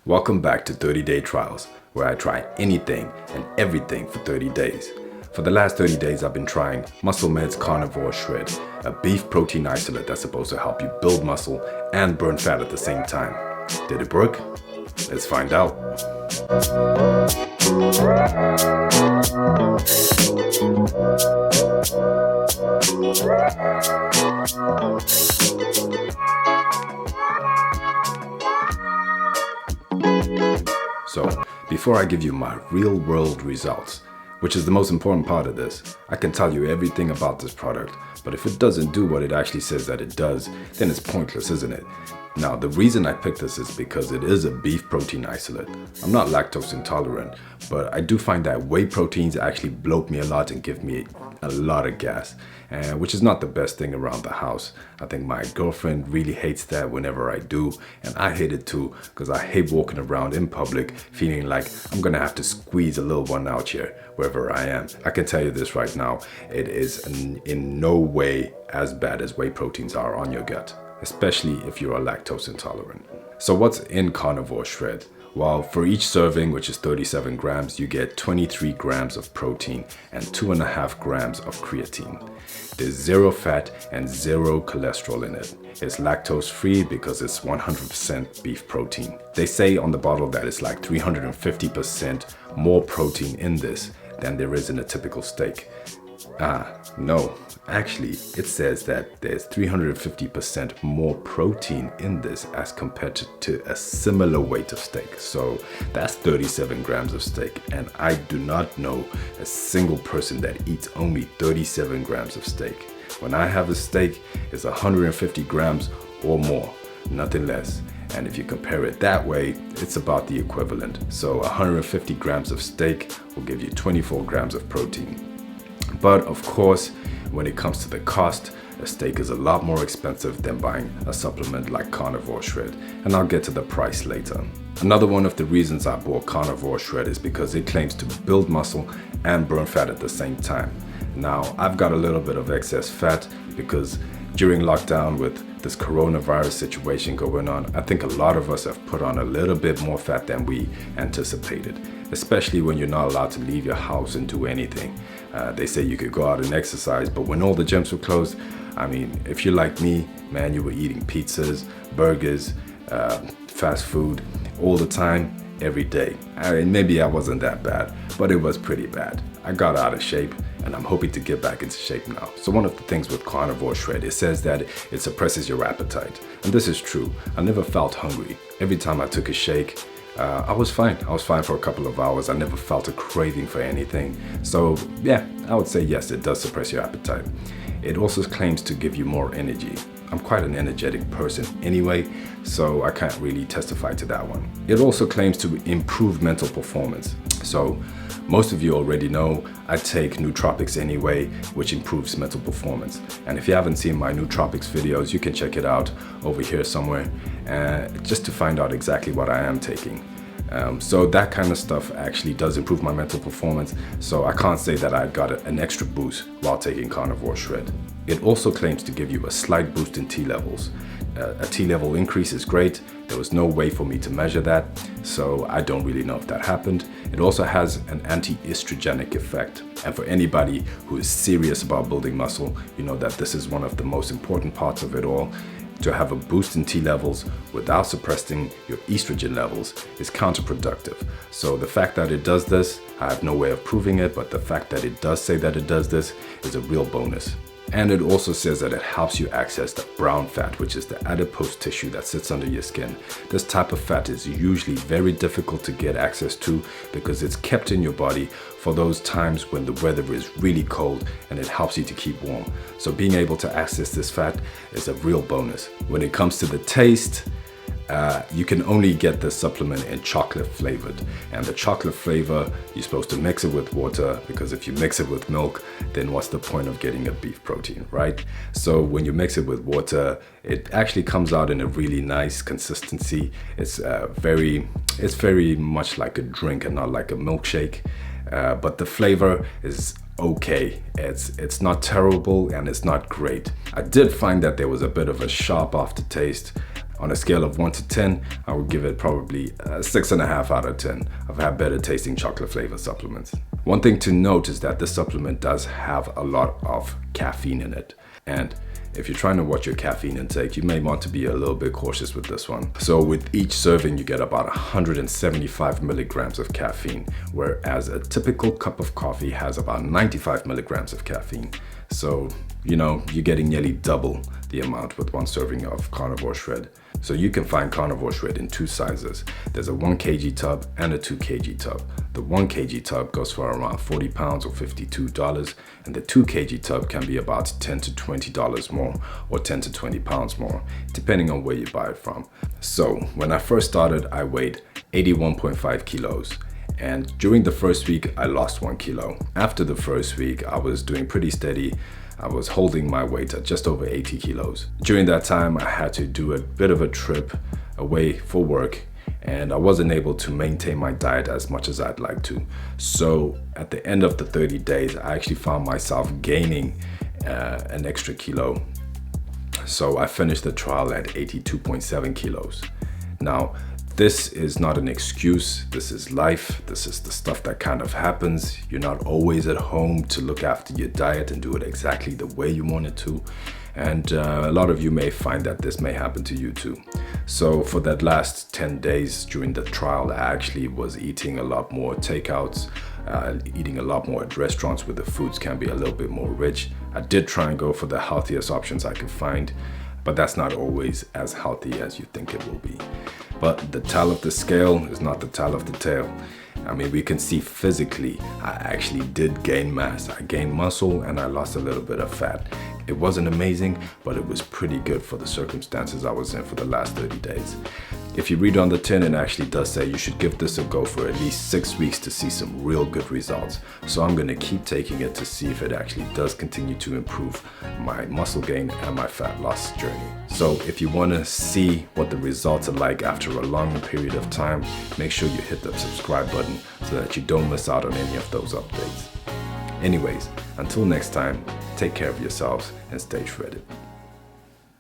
Welcome back to 30 Day Trials, where I try anything and everything for 30 days. For the last 30 days, I've been trying Muscle Med's Carnivor Shred, a beef protein isolate that's supposed to help you build muscle and burn fat at the same time. Did it work? Let's find out. So, before I give you my real-world results, which is the most important part of this, I can tell you everything about this product, but if it doesn't do what it actually says that it does, then it's pointless, isn't it? Now, the reason I picked this is because it is a beef protein isolate. I'm not lactose intolerant, but I do find that whey proteins actually bloat me a lot and give me a lot of gas, which is not the best thing around the house. I think my girlfriend really hates that whenever I do, and I hate it too, because I hate walking around in public feeling like I'm gonna have to squeeze a little one out here wherever I am. I can tell you this right now, it is in no way as bad as whey proteins are on your gut, especially if you're a lactose intolerant. So what's in Carnivor Shred? Well, for each serving, which is 37 grams, you get 23 grams of protein and 2.5 grams of creatine. There's zero fat and zero cholesterol in it. It's lactose free because it's 100% beef protein. They say on the bottle that it's like 350% more protein in this than there is in a typical steak. No, actually it says that there's 350% more protein in this as compared to a similar weight of steak. So that's 37 grams of steak, and I do not know a single person that eats only 37 grams of steak. When I have a steak, it's 150 grams or more, nothing less. And if you compare it that way, it's about the equivalent. So 150 grams of steak will give you 24 grams of protein. But of course, when it comes to the cost, a steak is a lot more expensive than buying a supplement like Carnivor Shred, and I'll get to the price later. Another one of the reasons I bought Carnivor Shred is because it claims to build muscle and burn fat at the same time. Now, I've got a little bit of excess fat because during lockdown with this coronavirus situation going on, I think a lot of us have put on a little bit more fat than we anticipated, especially when you're not allowed to leave your house and do anything. They say you could go out and exercise, but when all the gyms were closed, I mean, if you're like me, man, you were eating pizzas, burgers, fast food all the time, every day. I mean, maybe I wasn't that bad, but it was pretty bad. I got out of shape, and I'm hoping to get back into shape now. So one of the things with Carnivor Shred, it says that it suppresses your appetite. And this is true. I never felt hungry. Every time I took a shake, I was fine. I was fine for a couple of hours. I never felt a craving for anything. So yeah, I would say yes, it does suppress your appetite. It also claims to give you more energy. I'm quite an energetic person anyway, so I can't really testify to that one. It also claims to improve mental performance. So most of you already know I take nootropics anyway, which improves mental performance. And if you haven't seen my nootropics videos, you can check it out over here somewhere, just to find out exactly what I am taking. So that kind of stuff actually does improve my mental performance, so I can't say that I got an extra boost while taking Carnivor Shred. It also claims to give you a slight boost in T levels. A T level increase is great. There was no way for me to measure that, so I don't really know if that happened. It also has an anti-estrogenic effect. And for anybody who is serious about building muscle, you know that this is one of the most important parts of it all. To have a boost in T levels without suppressing your estrogen levels is counterproductive. So the fact that it does this, I have no way of proving it, but the fact that it does say that it does this is a real bonus. And it also says that it helps you access the brown fat, which is the adipose tissue that sits under your skin. This type of fat is usually very difficult to get access to because it's kept in your body for those times when the weather is really cold, and it helps you to keep warm. So being able to access this fat is a real bonus. When it comes to the taste, you can only get the supplement in chocolate flavored, and the chocolate flavor, you're supposed to mix it with water, because if you mix it with milk, then what's the point of getting a beef protein, right? So when you mix it with water, it actually comes out in a really nice consistency. It's very much like a drink and not like a milkshake, but the flavor is okay. It's not terrible and it's not great. I did find that there was a bit of a sharp aftertaste. On a scale of 1 to 10, I would give it probably a 6.5 out of 10. I've had better tasting chocolate flavor supplements. One thing to note is that this supplement does have a lot of caffeine in it. And if you're trying to watch your caffeine intake, you may want to be a little bit cautious with this one. So with each serving, you get about 175 milligrams of caffeine, whereas a typical cup of coffee has about 95 milligrams of caffeine. So, you're getting nearly double the amount with one serving of Carnivor Shred. So you can find Carnivor Shred in two sizes. There's a 1 kg tub and a 2 kg tub. The 1 kg tub goes for around 40 pounds or $52, and the 2 kg tub can be about $10 to $20 more or 10 to 20 pounds more, depending on where you buy it from. So when I first started, I weighed 81.5 kilos. And during the first week, I lost 1 kilo. After the first week, I was doing pretty steady. I was holding my weight at just over 80 kilos. During that time, I had to do a bit of a trip away for work, and I wasn't able to maintain my diet as much as I'd like to. So at the end of the 30 days, I actually found myself gaining an extra kilo. So I finished the trial at 82.7 kilos. Now, this is not an excuse. This is life. This is the stuff that kind of happens. You're not always at home to look after your diet and do it exactly the way you want it to. And a lot of you may find that this may happen to you too. So for that last 10 days during the trial, I actually was eating a lot more takeouts, eating a lot more at restaurants where the foods can be a little bit more rich. I did try and go for the healthiest options I could find, but that's not always as healthy as you think it will be. But the tail of the scale is not the tail of the tail. I mean, we can see physically, I actually did gain mass. I gained muscle and I lost a little bit of fat. It wasn't amazing, but it was pretty good for the circumstances I was in for the last 30 days. If you read on the tin, it actually does say you should give this a go for at least 6 weeks to see some real good results. So I'm gonna keep taking it to see if it actually does continue to improve my muscle gain and my fat loss journey. So if you wanna see what the results are like after a longer period of time, make sure you hit the subscribe button so that you don't miss out on any of those updates. Anyways, until next time, take care of yourselves and stay shredded.